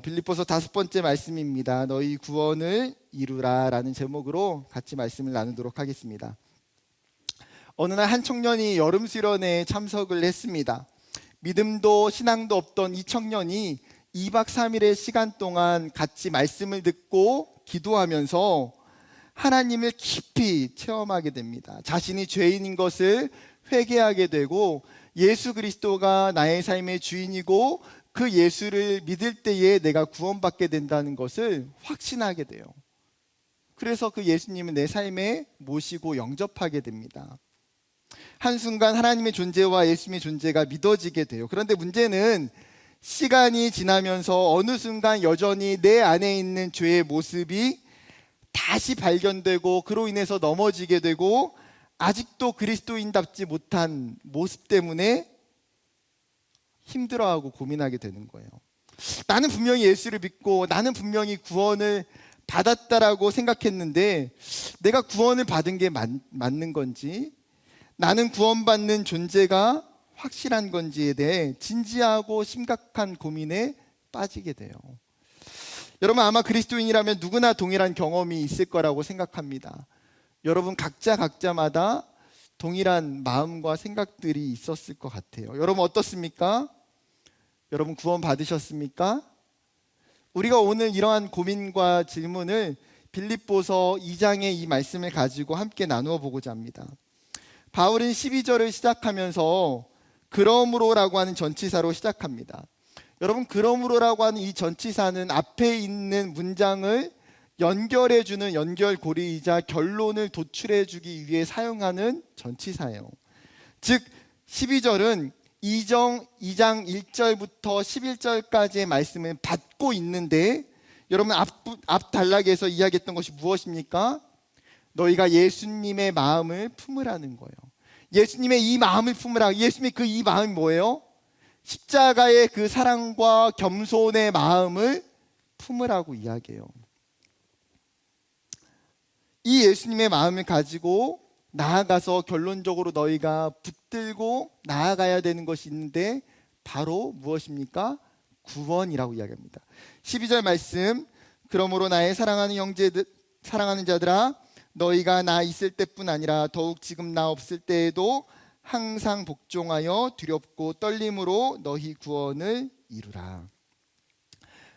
빌립보서 5번째 말씀입니다. 너희 구원을 이루라 라는 제목으로 같이 말씀을 나누도록 하겠습니다. 어느 날 한 청년이 여름 수련회에 참석을 했습니다. 믿음도 신앙도 없던 이 청년이 2박 3일의 시간 동안 같이 말씀을 듣고 기도하면서 하나님을 깊이 체험하게 됩니다. 자신이 죄인인 것을 회개하게 되고 예수 그리스도가 나의 삶의 주인이고 그 예수를 믿을 때에 내가 구원받게 된다는 것을 확신하게 돼요. 그래서 그 예수님은 내 삶에 모시고 영접하게 됩니다. 한순간 하나님의 존재와 예수님의 존재가 믿어지게 돼요. 그런데 문제는 시간이 지나면서 어느 순간 여전히 내 안에 있는 죄의 모습이 다시 발견되고 그로 인해서 넘어지게 되고 아직도 그리스도인답지 못한 모습 때문에 힘들어하고 고민하게 되는 거예요. 나는 분명히 예수를 믿고 나는 분명히 구원을 받았다라고 생각했는데 내가 구원을 받은 게 맞는 건지, 나는 구원받는 존재가 확실한 건지에 대해 진지하고 심각한 고민에 빠지게 돼요. 여러분, 아마 그리스도인이라면 누구나 동일한 경험이 있을 거라고 생각합니다. 여러분 각자마다 동일한 마음과 생각들이 있었을 것 같아요. 여러분 어떻습니까? 여러분 구원 받으셨습니까? 우리가 오늘 이러한 고민과 질문을 빌립보서 2장의 이 말씀을 가지고 함께 나누어 보고자 합니다. 바울은 12절을 시작하면서 그러므로라고 하는 전치사로 시작합니다. 여러분, 그러므로라고 하는 이 전치사는 앞에 있는 문장을 연결해주는 연결고리이자 결론을 도출해주기 위해 사용하는 전치사예요. 즉 12절은 2장 1절부터 11절까지의 말씀을 받고 있는데, 여러분 앞 단락에서 이야기했던 것이 무엇입니까? 너희가 예수님의 마음을 품으라는 거예요. 예수님의 이 마음을 품으라. 예수님의 그 이 마음이 뭐예요? 십자가의 그 사랑과 겸손의 마음을 품으라고 이야기해요. 이 예수님의 마음을 가지고 나아가서 결론적으로 너희가 붙들고 나아가야 되는 것이 있는데 바로 무엇입니까? 구원이라고 이야기합니다. 12절 말씀, 그러므로 나의 사랑하는 형제들, 사랑하는 자들아, 너희가 나 있을 때뿐 아니라 더욱 지금 나 없을 때에도 항상 복종하여 두렵고 떨림으로 너희 구원을 이루라.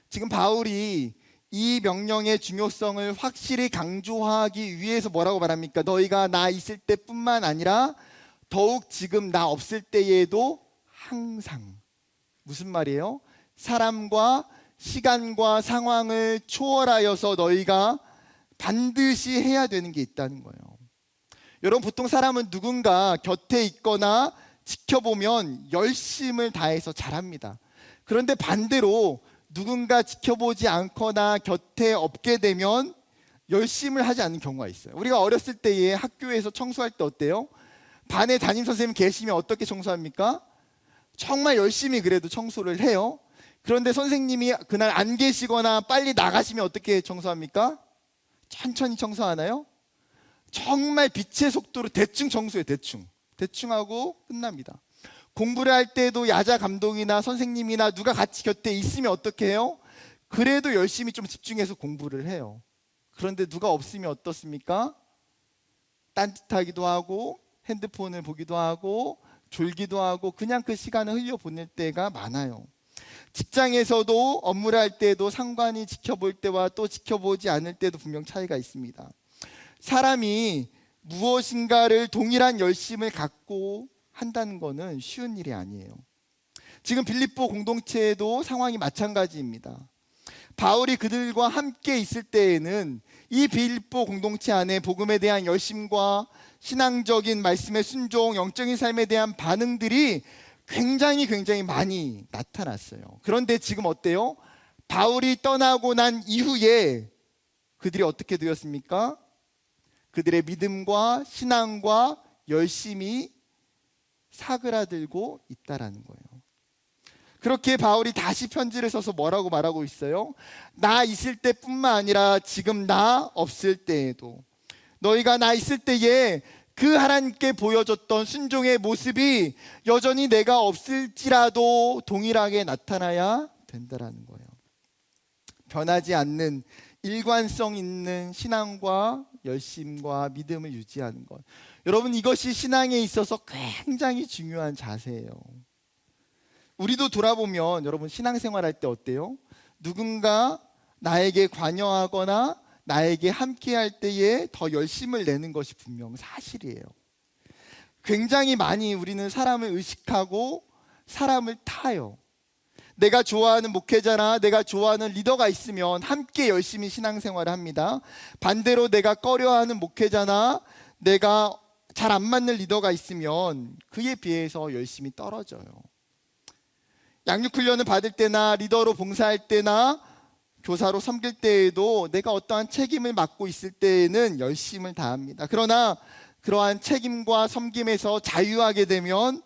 지금 바울이 이 명령의 중요성을 확실히 강조하기 위해서 뭐라고 말합니까? 너희가 나 있을 때뿐만 아니라 더욱 지금 나 없을 때에도 항상. 무슨 말이에요? 사람과 시간과 상황을 초월하여서 너희가 반드시 해야 되는 게 있다는 거예요. 여러분, 보통 사람은 누군가 곁에 있거나 지켜보면 열심을 다해서 잘합니다. 그런데 반대로 누군가 지켜보지 않거나 곁에 없게 되면 열심을 하지 않는 경우가 있어요. 우리가 어렸을 때에 학교에서 청소할 때 어때요? 반에 담임선생님 계시면 어떻게 청소합니까? 정말 열심히 그래도 청소를 해요. 그런데 선생님이 그날 안 계시거나 빨리 나가시면 어떻게 청소합니까? 천천히 청소하나요? 정말 빛의 속도로 대충 청소해요. 대충 하고 끝납니다. 공부를 할 때도 야자 감독이나 선생님이나 누가 같이 곁에 있으면 어떻게 해요? 그래도 열심히 좀 집중해서 공부를 해요. 그런데 누가 없으면 어떻습니까? 딴짓하기도 하고 핸드폰을 보기도 하고 졸기도 하고 그냥 그 시간을 흘려보낼 때가 많아요. 직장에서도 업무를 할 때도 상관이 지켜볼 때와 또 지켜보지 않을 때도 분명 차이가 있습니다. 사람이 무엇인가를 동일한 열심을 갖고 한다는 것은 쉬운 일이 아니에요. 지금 빌립보 공동체에도 상황이 마찬가지입니다. 바울이 그들과 함께 있을 때에는 이 빌립보 공동체 안에 복음에 대한 열심과 신앙적인 말씀의 순종, 영적인 삶에 대한 반응들이 굉장히 많이 나타났어요. 그런데 지금 어때요? 바울이 떠나고 난 이후에 그들이 어떻게 되었습니까? 그들의 믿음과 신앙과 열심이 사그라들고 있다라는 거예요. 그렇게 바울이 다시 편지를 써서 뭐라고 말하고 있어요? 나 있을 때뿐만 아니라 지금 나 없을 때에도, 너희가 나 있을 때에 그 하나님께 보여줬던 순종의 모습이 여전히 내가 없을지라도 동일하게 나타나야 된다라는 거예요. 변하지 않는 일관성 있는 신앙과 열심과 믿음을 유지하는 것. 여러분, 이것이 신앙에 있어서 굉장히 중요한 자세예요. 우리도 돌아보면 여러분, 신앙생활 할 때 어때요? 누군가 나에게 관여하거나 나에게 함께 할 때에 더 열심을 내는 것이 분명 사실이에요. 굉장히 많이 우리는 사람을 의식하고 사람을 타요. 내가 좋아하는 목회자나 내가 좋아하는 리더가 있으면 함께 열심히 신앙생활을 합니다. 반대로 내가 꺼려하는 목회자나 내가 잘 안 맞는 리더가 있으면 그에 비해서 열심히 떨어져요. 양육훈련을 받을 때나 리더로 봉사할 때나 교사로 섬길 때에도 내가 어떠한 책임을 맡고 있을 때에는 열심을 다합니다. 그러나 그러한 책임과 섬김에서 자유하게 되면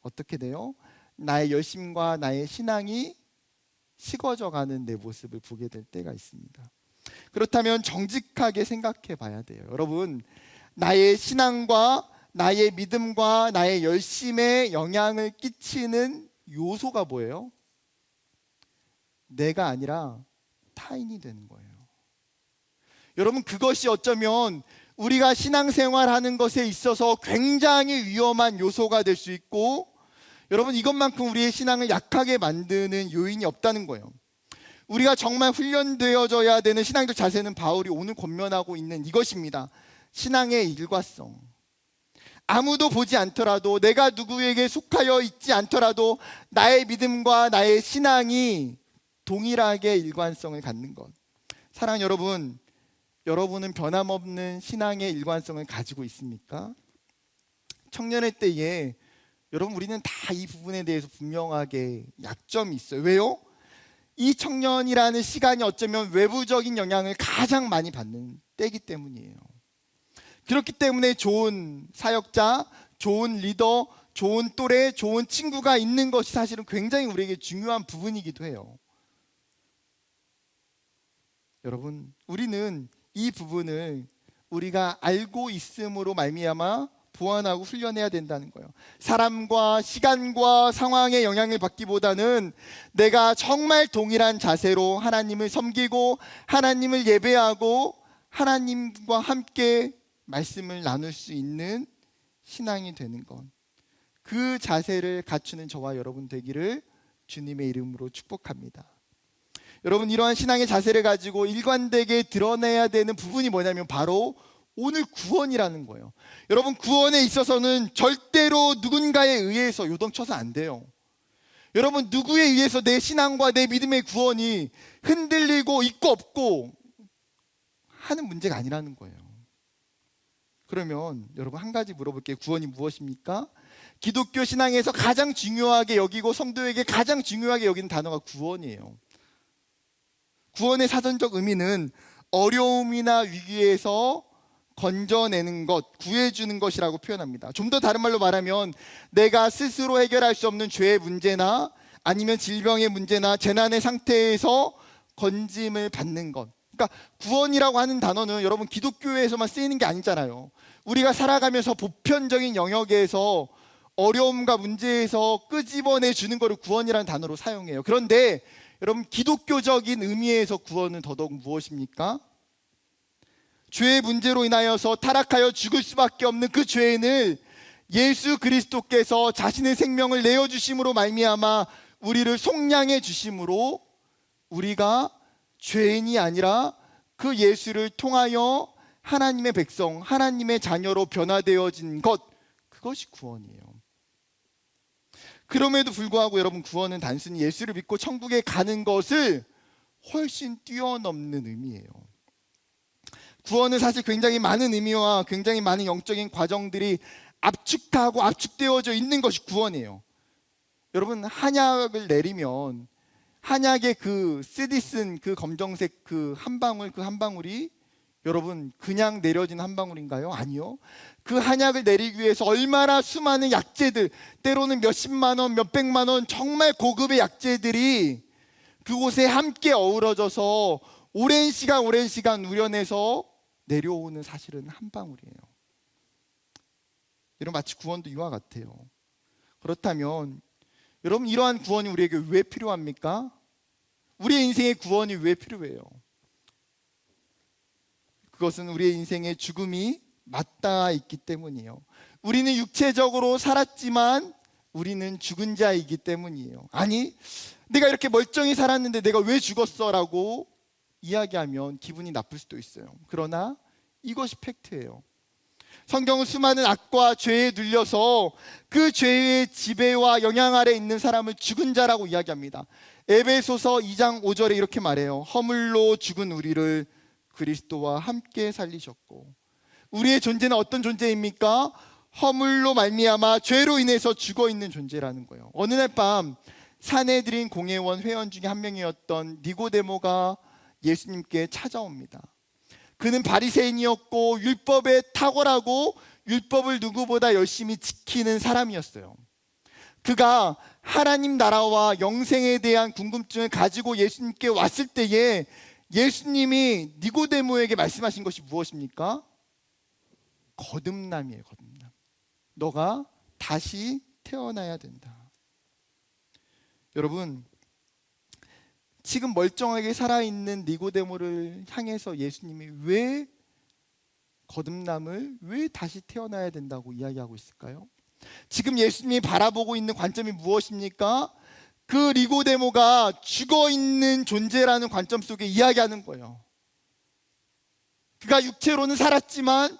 어떻게 돼요? 나의 열심과 나의 신앙이 식어져가는 내 모습을 보게 될 때가 있습니다. 그렇다면 정직하게 생각해 봐야 돼요. 여러분, 나의 신앙과 나의 믿음과 나의 열심에 영향을 끼치는 요소가 뭐예요? 내가 아니라 타인이 되는 거예요. 여러분, 그것이 어쩌면 우리가 신앙생활하는 것에 있어서 굉장히 위험한 요소가 될 수 있고, 여러분, 이것만큼 우리의 신앙을 약하게 만드는 요인이 없다는 거예요. 우리가 정말 훈련되어져야 되는 신앙적 자세는 바울이 오늘 권면하고 있는 이것입니다. 신앙의 일관성. 아무도 보지 않더라도, 내가 누구에게 속하여 있지 않더라도 나의 믿음과 나의 신앙이 동일하게 일관성을 갖는 것. 사랑하는 여러분, 여러분은 변함없는 신앙의 일관성을 가지고 있습니까? 청년의 때에 여러분, 우리는 다 이 부분에 대해서 분명하게 약점이 있어요. 왜요? 이 청년이라는 시간이 어쩌면 외부적인 영향을 가장 많이 받는 때이기 때문이에요. 그렇기 때문에 좋은 사역자, 좋은 리더, 좋은 또래, 좋은 친구가 있는 것이 사실은 굉장히 우리에게 중요한 부분이기도 해요. 여러분, 우리는 이 부분을 우리가 알고 있음으로 말미암아 보완하고 훈련해야 된다는 거예요. 사람과 시간과 상황의 영향을 받기보다는 내가 정말 동일한 자세로 하나님을 섬기고 하나님을 예배하고 하나님과 함께 말씀을 나눌 수 있는 신앙이 되는 것. 그 자세를 갖추는 저와 여러분 되기를 주님의 이름으로 축복합니다. 여러분, 이러한 신앙의 자세를 가지고 일관되게 드러내야 되는 부분이 뭐냐면 바로 오늘 구원이라는 거예요. 여러분, 구원에 있어서는 절대로 누군가에 의해서 요동쳐서 안 돼요. 여러분, 누구에 의해서 내 신앙과 내 믿음의 구원이 흔들리고 있고 없고 하는 문제가 아니라는 거예요. 그러면 여러분, 한 가지 물어볼게요. 구원이 무엇입니까? 기독교 신앙에서 가장 중요하게 여기고 성도에게 가장 중요하게 여기는 단어가 구원이에요. 구원의 사전적 의미는 어려움이나 위기에서 건져내는 것, 구해주는 것이라고 표현합니다. 좀 더 다른 말로 말하면 내가 스스로 해결할 수 없는 죄의 문제나 아니면 질병의 문제나 재난의 상태에서 건짐을 받는 것. 그러니까 구원이라고 하는 단어는 여러분 기독교에서만 쓰이는 게 아니잖아요. 우리가 살아가면서 보편적인 영역에서 어려움과 문제에서 끄집어내 주는 것을 구원이라는 단어로 사용해요. 그런데 여러분, 기독교적인 의미에서 구원은 더더욱 무엇입니까? 죄의 문제로 인하여서 타락하여 죽을 수밖에 없는 그 죄인을 예수 그리스도께서 자신의 생명을 내어주심으로 말미암아 우리를 속량해 주심으로 우리가 죄인이 아니라 그 예수를 통하여 하나님의 백성, 하나님의 자녀로 변화되어진 것, 그것이 구원이에요. 그럼에도 불구하고 여러분, 구원은 단순히 예수를 믿고 천국에 가는 것을 훨씬 뛰어넘는 의미예요. 구원은 사실 굉장히 많은 의미와 굉장히 많은 영적인 과정들이 압축하고 압축되어져 있는 것이 구원이에요. 여러분, 한약을 내리면 한약의 그 쓰디 쓴 그 검정색 그 한 방울이 여러분 그냥 내려진 한 방울인가요? 아니요. 그 한약을 내리기 위해서 얼마나 수많은 약재들, 때로는 몇십만 원, 몇백만 원 정말 고급의 약재들이 그곳에 함께 어우러져서 오랜 시간 우려내서 내려오는 사실은 한 방울이에요. 여러분, 마치 구원도 이와 같아요. 그렇다면 여러분, 이러한 구원이 우리에게 왜 필요합니까? 우리의 인생에 구원이 왜 필요해요? 그것은 우리의 인생의 죽음이 맞닿아 있기 때문이에요. 우리는 육체적으로 살았지만 우리는 죽은 자이기 때문이에요. 아니, 내가 이렇게 멀쩡히 살았는데 내가 왜 죽었어? 라고 이야기하면 기분이 나쁠 수도 있어요. 그러나 이것이 팩트예요. 성경은 수많은 악과 죄에 눌려서 그 죄의 지배와 영향 아래 있는 사람을 죽은 자라고 이야기합니다. 에베소서 2장 5절에 이렇게 말해요. 허물로 죽은 우리를 그리스도와 함께 살리셨고. 우리의 존재는 어떤 존재입니까? 허물로 말미암아 죄로 인해서 죽어있는 존재라는 거예요. 어느 날 밤 사내들인 공회원 회원 중에 한 명이었던 니고데모가 예수님께 찾아옵니다. 그는 바리새인이었고 율법에 탁월하고 율법을 누구보다 열심히 지키는 사람이었어요. 그가 하나님 나라와 영생에 대한 궁금증을 가지고 예수님께 왔을 때에 예수님이 니고데모에게 말씀하신 것이 무엇입니까? 거듭남이에요. 거듭남. 너가 다시 태어나야 된다. 여러분, 지금 멀쩡하게 살아있는 니고데모를 향해서 예수님이 왜 거듭남을, 왜 다시 태어나야 된다고 이야기하고 있을까요? 지금 예수님이 바라보고 있는 관점이 무엇입니까? 그 니고데모가 죽어있는 존재라는 관점 속에 이야기하는 거예요. 그가 육체로는 살았지만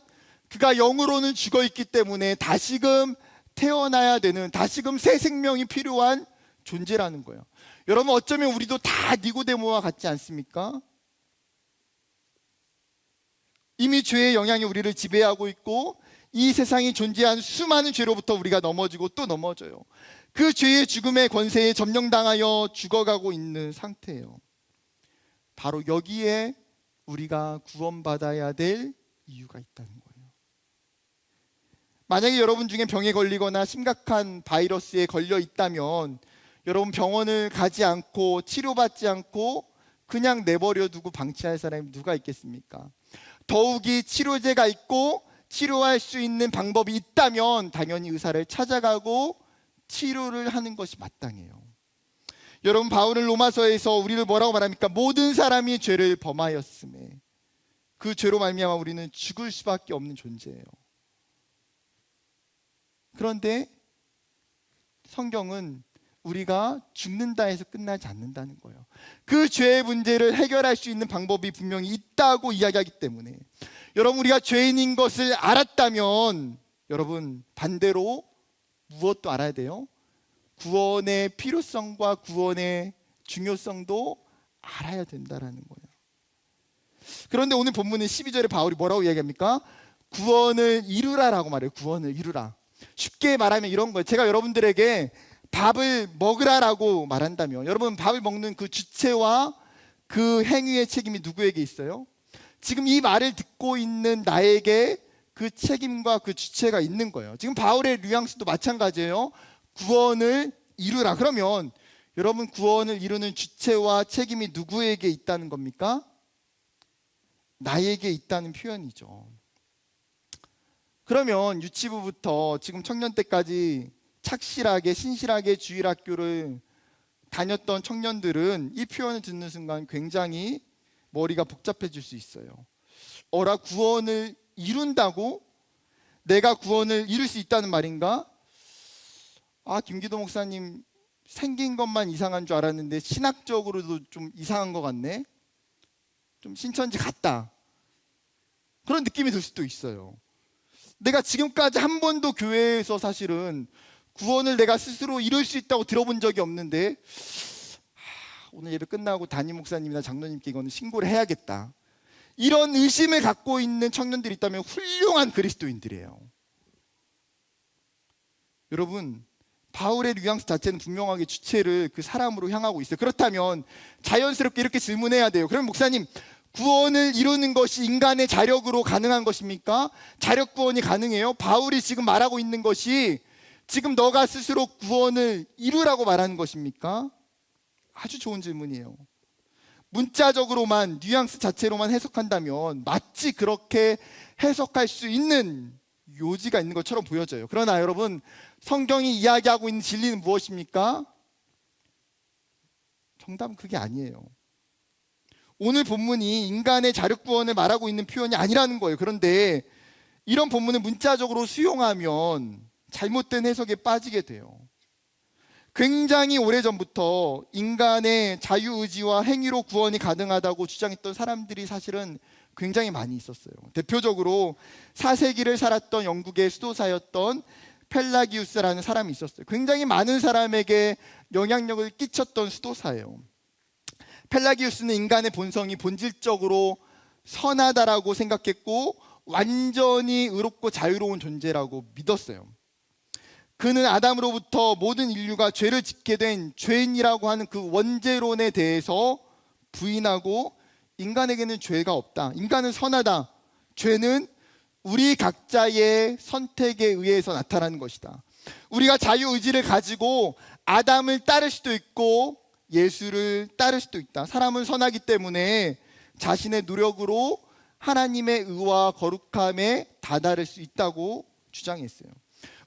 그가 영으로는 죽어있기 때문에 다시금 태어나야 되는, 다시금 새 생명이 필요한 존재라는 거예요. 여러분, 어쩌면 우리도 다 니고데모와 같지 않습니까? 이미 죄의 영향이 우리를 지배하고 있고 이 세상이 존재한 수많은 죄로부터 우리가 넘어지고 또 넘어져요. 그 죄의 죽음의 권세에 점령당하여 죽어가고 있는 상태예요. 바로 여기에 우리가 구원받아야 될 이유가 있다는 거예요. 만약에 여러분 중에 병에 걸리거나 심각한 바이러스에 걸려 있다면 여러분, 병원을 가지 않고 치료받지 않고 그냥 내버려 두고 방치할 사람이 누가 있겠습니까? 더욱이 치료제가 있고 치료할 수 있는 방법이 있다면 당연히 의사를 찾아가고 치료를 하는 것이 마땅해요. 여러분, 바울은 로마서에서 우리를 뭐라고 말합니까? 모든 사람이 죄를 범하였음에 그 죄로 말미암아 우리는 죽을 수밖에 없는 존재예요. 그런데 성경은 우리가 죽는다 해서 끝나지 않는다는 거예요. 그 죄의 문제를 해결할 수 있는 방법이 분명히 있다고 이야기하기 때문에 여러분, 우리가 죄인인 것을 알았다면 여러분, 반대로 무엇도 알아야 돼요? 구원의 필요성과 구원의 중요성도 알아야 된다라는 거예요. 그런데 오늘 본문은 12절에 바울이 뭐라고 이야기합니까? 구원을 이루라라고 말해요. 구원을 이루라. 쉽게 말하면 이런 거예요. 제가 여러분들에게 밥을 먹으라라고 말한다면 여러분, 밥을 먹는 그 주체와 그 행위의 책임이 누구에게 있어요? 지금 이 말을 듣고 있는 나에게 그 책임과 그 주체가 있는 거예요. 지금 바울의 뉘앙스도 마찬가지예요. 구원을 이루라. 그러면 여러분, 구원을 이루는 주체와 책임이 누구에게 있다는 겁니까? 나에게 있다는 표현이죠. 그러면 유치부부터 지금 청년 때까지 착실하게 신실하게 주일학교를 다녔던 청년들은 이 표현을 듣는 순간 굉장히 머리가 복잡해질 수 있어요. 어라, 구원을 이룬다고? 내가 구원을 이룰 수 있다는 말인가? 아, 김기도 목사님 생긴 것만 이상한 줄 알았는데 신학적으로도 좀 이상한 것 같네. 좀 신천지 같다. 그런 느낌이 들 수도 있어요. 내가 지금까지 한 번도 교회에서 사실은 구원을 내가 스스로 이룰 수 있다고 들어본 적이 없는데 오늘 예배 끝나고 담임 목사님이나 장로님께 이거는 신고를 해야겠다. 이런 의심을 갖고 있는 청년들이 있다면 훌륭한 그리스도인들이에요. 여러분, 바울의 뉘앙스 자체는 분명하게 주체를 그 사람으로 향하고 있어요. 그렇다면 자연스럽게 이렇게 질문해야 돼요. 그럼 목사님, 구원을 이루는 것이 인간의 자력으로 가능한 것입니까? 자력 구원이 가능해요? 바울이 지금 말하고 있는 것이 지금 너가 스스로 구원을 이루라고 말하는 것입니까? 아주 좋은 질문이에요. 문자적으로만, 뉘앙스 자체로만 해석한다면 마치 그렇게 해석할 수 있는 요지가 있는 것처럼 보여져요. 그러나 여러분, 성경이 이야기하고 있는 진리는 무엇입니까? 정답은 그게 아니에요. 오늘 본문이 인간의 자력구원을 말하고 있는 표현이 아니라는 거예요. 그런데 이런 본문을 문자적으로 수용하면 잘못된 해석에 빠지게 돼요. 굉장히 오래전부터 인간의 자유의지와 행위로 구원이 가능하다고 주장했던 사람들이 사실은 굉장히 많이 있었어요. 대표적으로 4세기를 살았던 영국의 수도사였던 펠라기우스라는 사람이 있었어요. 굉장히 많은 사람에게 영향력을 끼쳤던 수도사예요. 펠라기우스는 인간의 본성이 본질적으로 선하다라고 생각했고 완전히 의롭고 자유로운 존재라고 믿었어요. 그는 아담으로부터 모든 인류가 죄를 짓게 된 죄인이라고 하는 그 원죄론에 대해서 부인하고 인간에게는 죄가 없다. 인간은 선하다. 죄는 우리 각자의 선택에 의해서 나타나는 것이다. 우리가 자유의지를 가지고 아담을 따를 수도 있고 예수를 따를 수도 있다. 사람은 선하기 때문에 자신의 노력으로 하나님의 의와 거룩함에 다다를 수 있다고 주장했어요.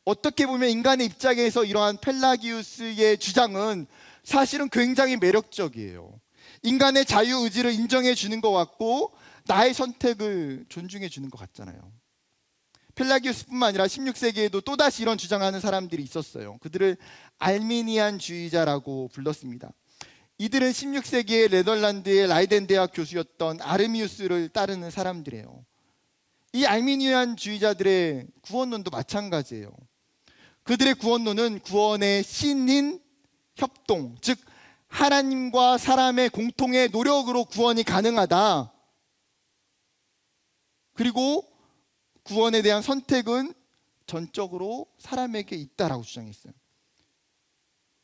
어떻게 보면 인간의 입장에서 이러한 펠라기우스의 주장은 사실은 굉장히 매력적이에요. 인간의 자유의지를 인정해 주는 것 같고 나의 선택을 존중해 주는 것 같잖아요. 펠라기우스뿐만 아니라 16세기에도 또다시 이런 주장하는 사람들이 있었어요. 그들을 알미니안주의자라고 불렀습니다. 이들은 16세기에 네덜란드의 라이덴 대학 교수였던 아르미우스를 따르는 사람들이에요. 이 알미니안주의자들의 구원론도 마찬가지예요. 그들의 구원론은 구원의 신인 협동, 즉 하나님과 사람의 공통의 노력으로 구원이 가능하다. 그리고 구원에 대한 선택은 전적으로 사람에게 있다라고 주장했어요.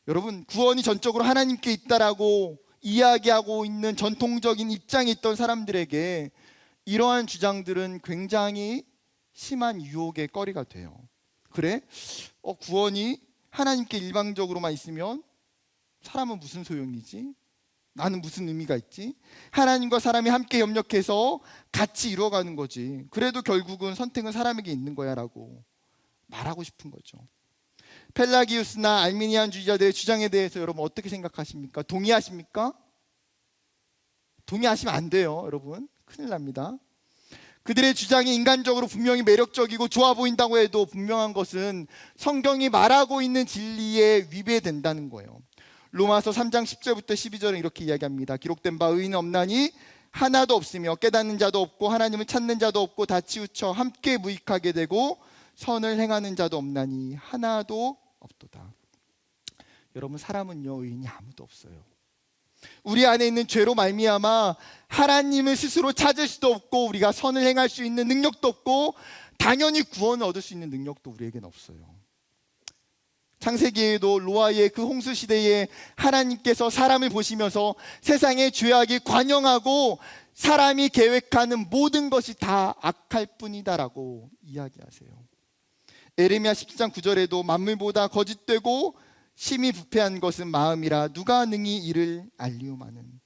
여러분, 구원이 전적으로 하나님께 있다라고 이야기하고 있는 전통적인 입장에 있던 사람들에게 이러한 주장들은 굉장히 심한 유혹의 거리가 돼요. 그래? 구원이 하나님께 일방적으로만 있으면 사람은 무슨 소용이지? 나는 무슨 의미가 있지? 하나님과 사람이 함께 협력해서 같이 이루어가는 거지. 그래도 결국은 선택은 사람에게 있는 거야 라고 말하고 싶은 거죠. 펠라기우스나 알미니안주의자들의 주장에 대해서 여러분 어떻게 생각하십니까? 동의하십니까? 동의하시면 안 돼요, 여러분. 큰일 납니다. 그들의 주장이 인간적으로 분명히 매력적이고 좋아 보인다고 해도 분명한 것은 성경이 말하고 있는 진리에 위배된다는 거예요. 로마서 3장 10절부터 12절은 이렇게 이야기합니다. 기록된 바 의인은 없나니 하나도 없으며 깨닫는 자도 없고 하나님을 찾는 자도 없고 다 치우쳐 함께 무익하게 되고 선을 행하는 자도 없나니 하나도 없도다. 여러분, 사람은요, 의인이 아무도 없어요. 우리 안에 있는 죄로 말미암아 하나님을 스스로 찾을 수도 없고 우리가 선을 행할 수 있는 능력도 없고 당연히 구원을 얻을 수 있는 능력도 우리에게는 없어요. 창세기에도 노아의 그 홍수 시대에 하나님께서 사람을 보시면서 세상의 죄악이 관영하고 사람이 계획하는 모든 것이 다 악할 뿐이다라고 이야기하세요. 에레미야 17장 9절에도 만물보다 거짓되고 심히 부패한 것은 마음이라 누가 능히 이를 알리오마는.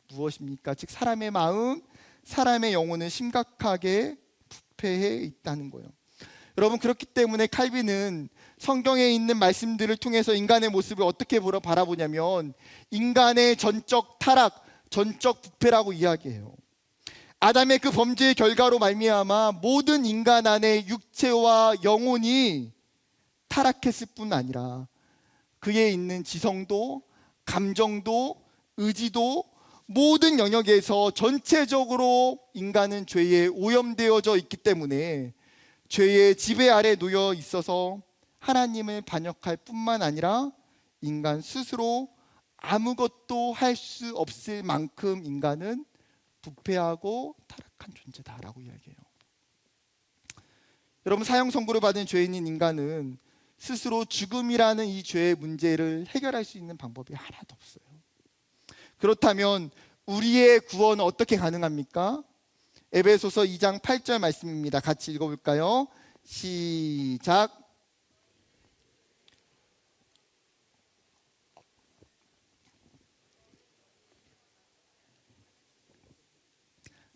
무엇입니까? 즉 사람의 마음, 사람의 영혼은 심각하게 부패해 있다는 거예요. 여러분, 그렇기 때문에 칼빈은 성경에 있는 말씀들을 통해서 인간의 모습을 어떻게 바라보냐면 인간의 전적 타락, 전적 부패라고 이야기해요. 아담의 그 범죄의 결과로 말미암아 모든 인간 안에 육체와 영혼이 타락했을 뿐 아니라 그에 있는 지성도, 감정도, 의지도 모든 영역에서 전체적으로 인간은 죄에 오염되어져 있기 때문에 죄의 지배 아래 놓여 있어서 하나님을 반역할 뿐만 아니라 인간 스스로 아무것도 할 수 없을 만큼 인간은 부패하고 타락한 존재다라고 이야기해요. 여러분, 사형 선고를 받은 죄인인 인간은 스스로 죽음이라는 이 죄의 문제를 해결할 수 있는 방법이 하나도 없어요. 그렇다면 우리의 구원은 어떻게 가능합니까? 에베소서 2장 8절 말씀입니다. 같이 읽어볼까요? 시작.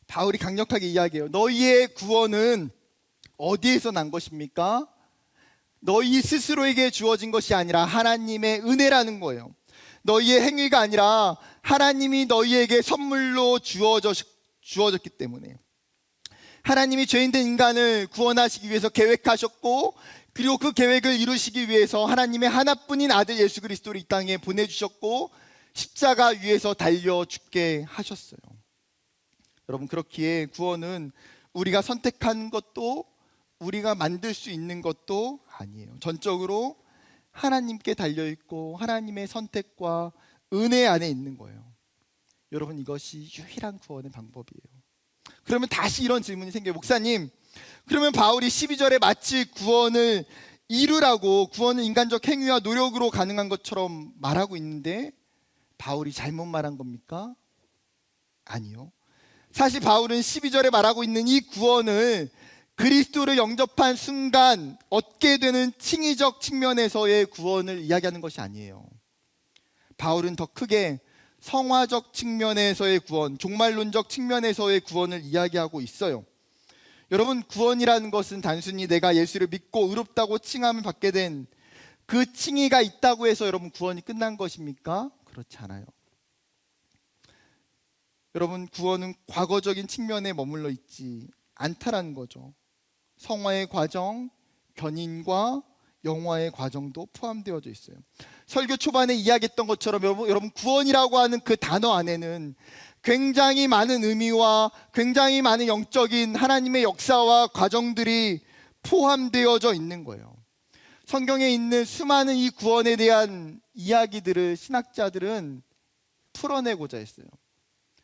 바울이 강력하게 이야기해요. 너희의 구원은 어디에서 난 것입니까? 너희 스스로에게 주어진 것이 아니라 하나님의 은혜라는 거예요. 너희의 행위가 아니라 하나님이 너희에게 선물로 주어졌기 때문에. 하나님이 죄인된 인간을 구원하시기 위해서 계획하셨고, 그리고 그 계획을 이루시기 위해서 하나님의 하나뿐인 아들 예수 그리스도를 이 땅에 보내주셨고, 십자가 위에서 달려 죽게 하셨어요. 여러분, 그렇기에 구원은 우리가 선택한 것도 우리가 만들 수 있는 것도 아니에요. 전적으로 하나님께 달려있고 하나님의 선택과 은혜 안에 있는 거예요. 여러분, 이것이 유일한 구원의 방법이에요. 그러면 다시 이런 질문이 생겨요. 목사님, 그러면 바울이 12절에 마치 구원을 이루라고, 구원은 인간적 행위와 노력으로 가능한 것처럼 말하고 있는데 바울이 잘못 말한 겁니까? 아니요. 사실 바울은 12절에 말하고 있는 이 구원을 그리스도를 영접한 순간 얻게 되는 칭의적 측면에서의 구원을 이야기하는 것이 아니에요. 바울은 더 크게 성화적 측면에서의 구원, 종말론적 측면에서의 구원을 이야기하고 있어요. 여러분, 구원이라는 것은 단순히 내가 예수를 믿고 의롭다고 칭함을 받게 된 그 칭의가 있다고 해서 여러분 구원이 끝난 것입니까? 그렇지 않아요. 여러분, 구원은 과거적인 측면에 머물러 있지 않다라는 거죠. 성화의 과정, 견인과 영화의 과정도 포함되어져 있어요. 설교 초반에 이야기했던 것처럼 여러분 구원이라고 하는 그 단어 안에는 굉장히 많은 의미와 굉장히 많은 영적인 하나님의 역사와 과정들이 포함되어져 있는 거예요. 성경에 있는 수많은 이 구원에 대한 이야기들을 신학자들은 풀어내고자 했어요.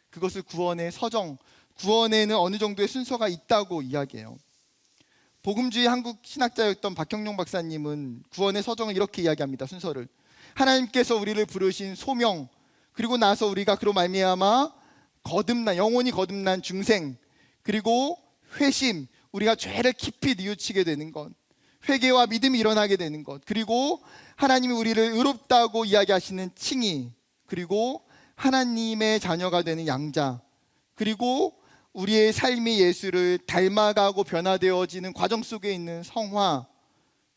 그것을 구원의 서정, 구원에는 어느 정도의 순서가 있다고 이야기해요. 복음주의 한국 신학자였던 박형룡 박사님은 구원의 서정을 이렇게 이야기합니다. 순서를. 하나님께서 우리를 부르신 소명, 그리고 나서 우리가 그로 말미암아 영원히 거듭난 중생, 그리고 회심, 우리가 죄를 깊이 뉘우치게 되는 것, 회개와 믿음이 일어나게 되는 것, 그리고 하나님이 우리를 의롭다고 이야기하시는 칭의, 그리고 하나님의 자녀가 되는 양자, 그리고 우리의 삶이 예수를 닮아가고 변화되어지는 과정 속에 있는 성화,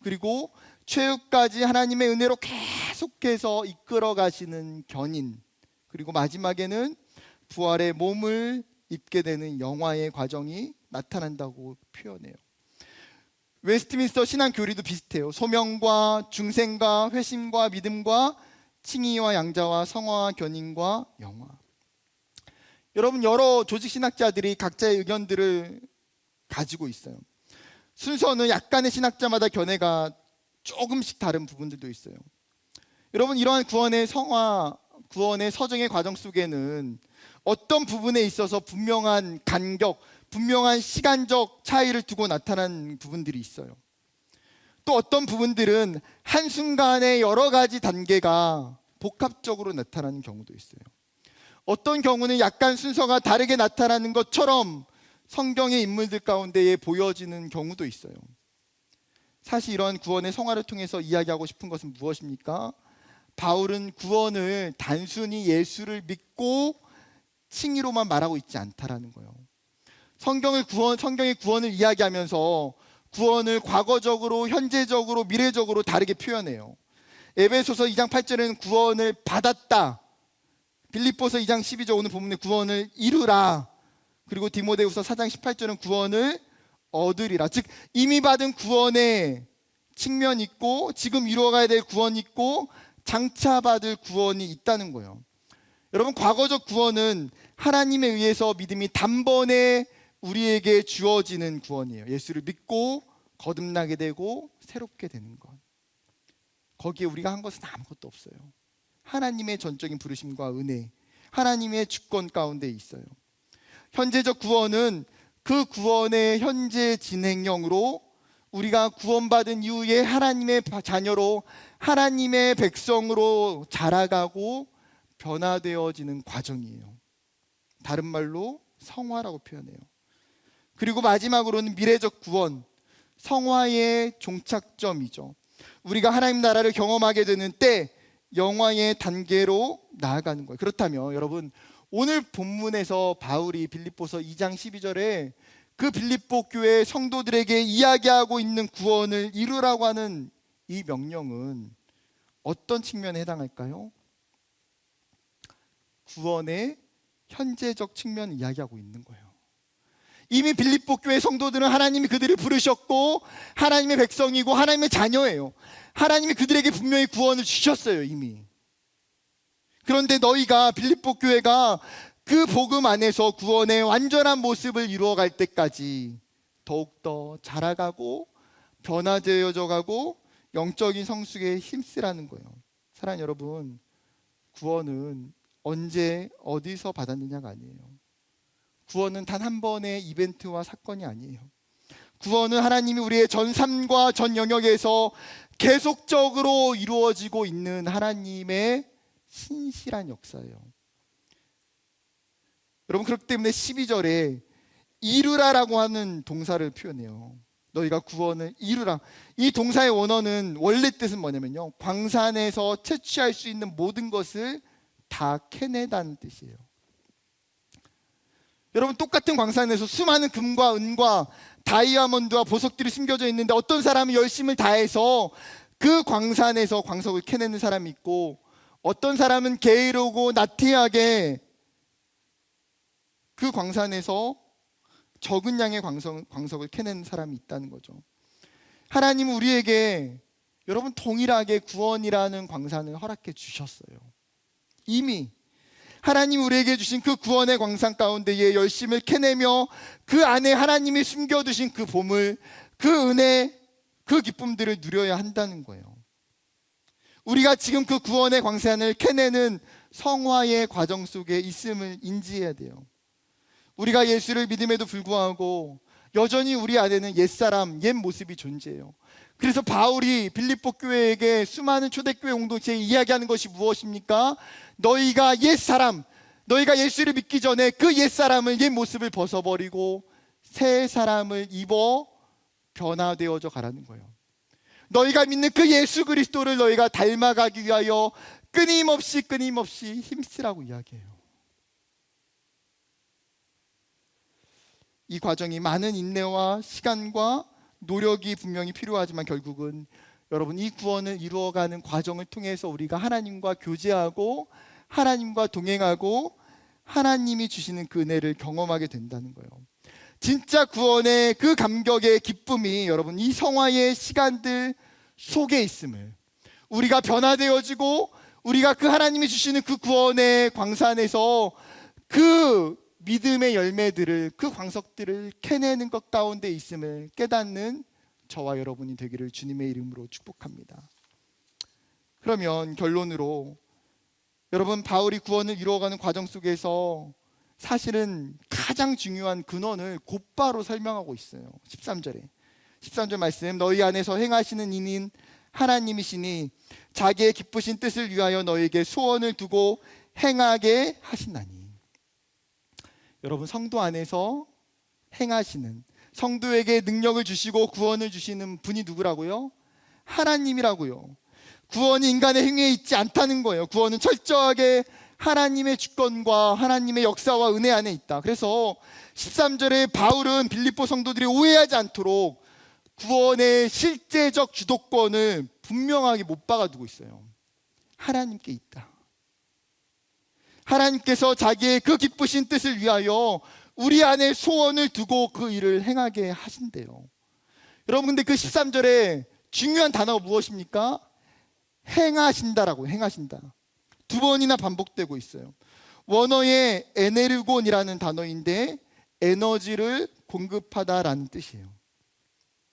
그리고 최후까지 하나님의 은혜로 계속해서 이끌어 가시는 견인, 그리고 마지막에는 부활의 몸을 입게 되는 영화의 과정이 나타난다고 표현해요. 웨스트민스터 신앙 교리도 비슷해요. 소명과 중생과 회심과 믿음과 칭의와 양자와 성화와 견인과 영화. 여러분, 여러 조직 신학자들이 각자의 의견들을 가지고 있어요. 순서는 약간의 신학자마다 견해가 조금씩 다른 부분들도 있어요. 여러분, 이러한 구원의 성화, 구원의 서정의 과정 속에는 어떤 부분에 있어서 분명한 간격, 분명한 시간적 차이를 두고 나타난 부분들이 있어요. 또 어떤 부분들은 한순간에 여러 가지 단계가 복합적으로 나타나는 경우도 있어요. 어떤 경우는 약간 순서가 다르게 나타나는 것처럼 성경의 인물들 가운데에 보여지는 경우도 있어요. 사실 이러한 구원의 성화를 통해서 이야기하고 싶은 것은 무엇입니까? 바울은 구원을 단순히 예수를 믿고 칭의로만 말하고 있지 않다라는 거예요. 성경의 구원을 이야기하면서 구원을 과거적으로, 현재적으로, 미래적으로 다르게 표현해요. 에베소서 2장 8절에는 구원을 받았다. 빌립보서 2장 12절 오늘 본문에 구원을 이루라. 그리고 디모데후서 4장 18절은 구원을 얻으리라. 즉 이미 받은 구원의 측면이 있고 지금 이루어가야 될 구원이 있고 장차 받을 구원이 있다는 거예요. 여러분, 과거적 구원은 하나님에 의해서 믿음이 단번에 우리에게 주어지는 구원이에요. 예수를 믿고 거듭나게 되고 새롭게 되는 것. 거기에 우리가 한 것은 아무것도 없어요. 하나님의 전적인 부르심과 은혜, 하나님의 주권 가운데 있어요. 현재적 구원은 그 구원의 현재 진행형으로 우리가 구원받은 이후에 하나님의 자녀로, 하나님의 백성으로 자라가고 변화되어지는 과정이에요. 다른 말로 성화라고 표현해요. 그리고 마지막으로는 미래적 구원, 성화의 종착점이죠. 우리가 하나님 나라를 경험하게 되는 때 영화의 단계로 나아가는 거예요. 그렇다면 여러분, 오늘 본문에서 바울이 빌립보서 2장 12절에 그 빌립보 교회 성도들에게 이야기하고 있는 구원을 이루라고 하는 이 명령은 어떤 측면에 해당할까요? 구원의 현재적 측면을 이야기하고 있는 거예요. 이미 빌립보 교회 성도들은 하나님이 그들을 부르셨고 하나님의 백성이고 하나님의 자녀예요. 하나님이 그들에게 분명히 구원을 주셨어요, 이미. 그런데 너희가, 빌립보 교회가 그 복음 안에서 구원의 완전한 모습을 이루어갈 때까지 더욱더 자라가고 변화되어져 가고 영적인 성숙에 힘쓰라는 거예요. 사랑하는 여러분, 구원은 언제 어디서 받았느냐가 아니에요. 구원은 단 한 번의 이벤트와 사건이 아니에요. 구원은 하나님이 우리의 전 삶과 전 영역에서 계속적으로 이루어지고 있는 하나님의 신실한 역사예요. 여러분, 그렇기 때문에 12절에 이루라라고 하는 동사를 표현해요. 너희가 구원을 이루라. 이 동사의 원어는 원래 뜻은 뭐냐면요, 광산에서 채취할 수 있는 모든 것을 다 캐내다는 뜻이에요. 여러분, 똑같은 광산에서 수많은 금과 은과 다이아몬드와 보석들이 숨겨져 있는데 어떤 사람은 열심을 다해서 그 광산에서 광석을 캐내는 사람이 있고, 어떤 사람은 게으르고 나태하게 그 광산에서 적은 양의 광석을 캐내는 사람이 있다는 거죠. 하나님은 우리에게, 여러분, 동일하게 구원이라는 광산을 허락해 주셨어요. 이미 하나님 우리에게 주신 그 구원의 광산 가운데에 열심을 캐내며 그 안에 하나님이 숨겨두신 그 보물, 그 은혜, 그 기쁨들을 누려야 한다는 거예요. 우리가 지금 그 구원의 광산을 캐내는 성화의 과정 속에 있음을 인지해야 돼요. 우리가 예수를 믿음에도 불구하고 여전히 우리 안에는 옛사람, 옛 모습이 존재해요. 그래서 바울이 빌립보 교회에게 수많은 초대교회 공동체에 이야기하는 것이 무엇입니까? 너희가 옛사람, 너희가 예수를 믿기 전에 그 옛사람을, 옛 모습을 벗어버리고 새 사람을 입어 변화되어져 가라는 거예요. 너희가 믿는 그 예수 그리스도를 너희가 닮아가기 위하여 끊임없이 힘쓰라고 이야기해요. 이 과정이 많은 인내와 시간과 노력이 분명히 필요하지만 결국은 여러분, 이 구원을 이루어가는 과정을 통해서 우리가 하나님과 교제하고 하나님과 동행하고 하나님이 주시는 그 은혜를 경험하게 된다는 거예요. 진짜 구원의 그 감격의 기쁨이 여러분, 이 성화의 시간들 속에 있음을, 우리가 변화되어지고 우리가 그 하나님이 주시는 그 구원의 광산에서 그 믿음의 열매들을, 그 광석들을 캐내는 것 가운데 있음을 깨닫는 저와 여러분이 되기를 주님의 이름으로 축복합니다. 그러면 결론으로, 여러분, 바울이 구원을 이루어가는 과정 속에서 사실은 가장 중요한 근원을 곧바로 설명하고 있어요. 13절 말씀, 너희 안에서 행하시는 이는 하나님이시니 자기의 기쁘신 뜻을 위하여 너희에게 소원을 두고 행하게 하시나니. 여러분, 성도 안에서 행하시는, 성도에게 능력을 주시고 구원을 주시는 분이 누구라고요? 하나님이라고요. 구원이 인간의 행위에 있지 않다는 거예요. 구원은 철저하게 하나님의 주권과 하나님의 역사와 은혜 안에 있다. 그래서 13절에 바울은 빌립보 성도들이 오해하지 않도록 구원의 실제적 주도권을 분명하게 못 박아두고 있어요. 하나님께 있다. 하나님께서 자기의 그 기쁘신 뜻을 위하여 우리 안에 소원을 두고 그 일을 행하게 하신대요. 여러분, 근데 그 13절에 중요한 단어가 무엇입니까? 행하신다라고, 행하신다. 두 번이나 반복되고 있어요. 원어의 에네르곤이라는 단어인데 에너지를 공급하다라는 뜻이에요.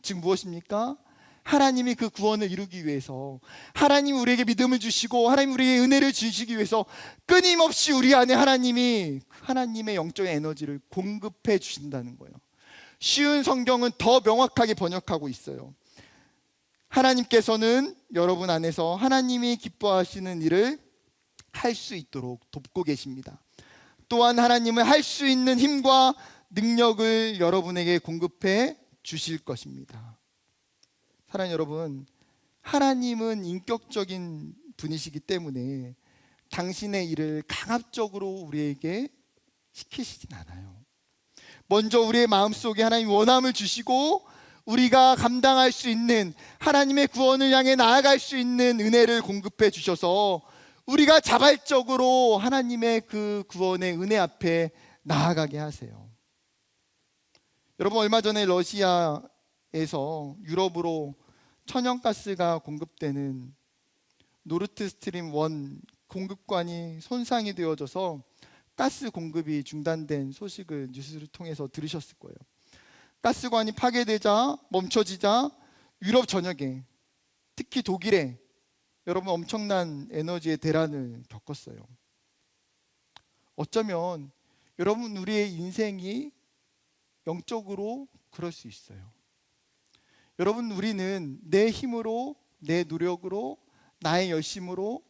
즉 무엇입니까? 하나님이 그 구원을 이루기 위해서, 하나님이 우리에게 믿음을 주시고 하나님이 우리에게 은혜를 주시기 위해서 끊임없이 우리 안에 하나님이 하나님의 영적인 에너지를 공급해 주신다는 거예요. 쉬운 성경은 더 명확하게 번역하고 있어요. 하나님께서는 여러분 안에서 하나님이 기뻐하시는 일을 할 수 있도록 돕고 계십니다. 또한 하나님은 할 수 있는 힘과 능력을 여러분에게 공급해 주실 것입니다. 사랑하는 여러분, 하나님은 인격적인 분이시기 때문에 당신의 일을 강압적으로 우리에게 시키시진 않아요. 먼저 우리의 마음속에 하나님 원함을 주시고 우리가 감당할 수 있는, 하나님의 구원을 향해 나아갈 수 있는 은혜를 공급해 주셔서 우리가 자발적으로 하나님의 그 구원의 은혜 앞에 나아가게 하세요. 여러분, 얼마 전에 러시아에서 유럽으로 천연가스가 공급되는 노르트스트림 1 공급관이 손상이 되어져서 가스 공급이 중단된 소식을 뉴스를 통해서 들으셨을 거예요. 가스관이 파괴되자, 멈춰지자 유럽 전역에, 특히 독일에 여러분 엄청난 에너지의 대란을 겪었어요. 어쩌면 여러분, 우리의 인생이 영적으로 그럴 수 있어요. 여러분, 우리는 내 힘으로, 내 노력으로, 나의 열심으로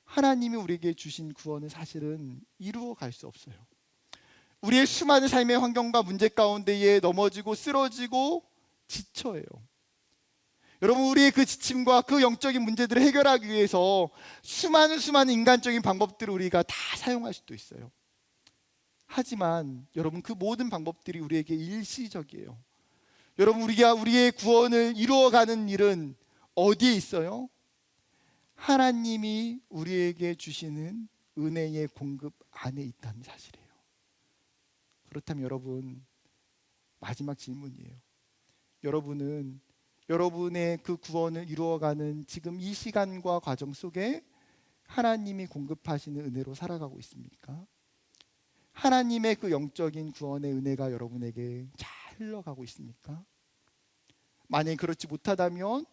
하나님이 우리에게 주신 구원을 사실은 이루어 갈 수 없어요. 우리의 수많은 삶의 환경과 문제 가운데에 넘어지고 쓰러지고 지쳐요. 여러분, 우리의 그 지침과 그 영적인 문제들을 해결하기 위해서 수많은 인간적인 방법들을 우리가 다 사용할 수도 있어요. 하지만 여러분, 그 모든 방법들이 우리에게 일시적이에요. 여러분, 우리가 우리의 구원을 이루어가는 일은 어디에 있어요? 하나님이 우리에게 주시는 은혜의 공급 안에 있다는 사실이에요. 그렇다면 여러분, 마지막 질문이에요. 여러분은 여러분의 그 구원을 이루어가는 지금 이 시간과 과정 속에 하나님이 공급하시는 은혜로 살아가고 있습니까? 하나님의 그 영적인 구원의 은혜가 여러분에게 잘 흘러가고 있습니까? 만약에 그렇지 못하다면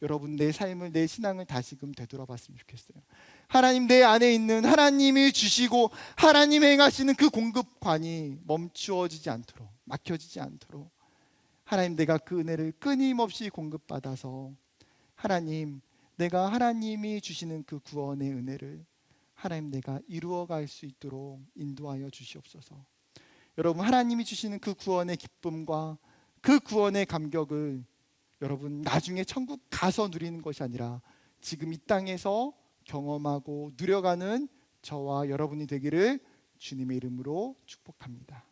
여러분, 내 삶을, 내 신앙을 다시금 되돌아봤으면 좋겠어요. 하나님, 내 안에 있는 하나님이 주시고 하나님이 행하시는 그 공급관이 멈추어지지 않도록, 막혀지지 않도록 하나님, 내가 그 은혜를 끊임없이 공급받아서 하나님, 내가 하나님이 주시는 그 구원의 은혜를 하나님, 내가 이루어갈 수 있도록 인도하여 주시옵소서. 여러분, 하나님이 주시는 그 구원의 기쁨과 그 구원의 감격을 여러분, 나중에 천국 가서 누리는 것이 아니라 지금 이 땅에서 경험하고 누려가는 저와 여러분이 되기를 주님의 이름으로 축복합니다.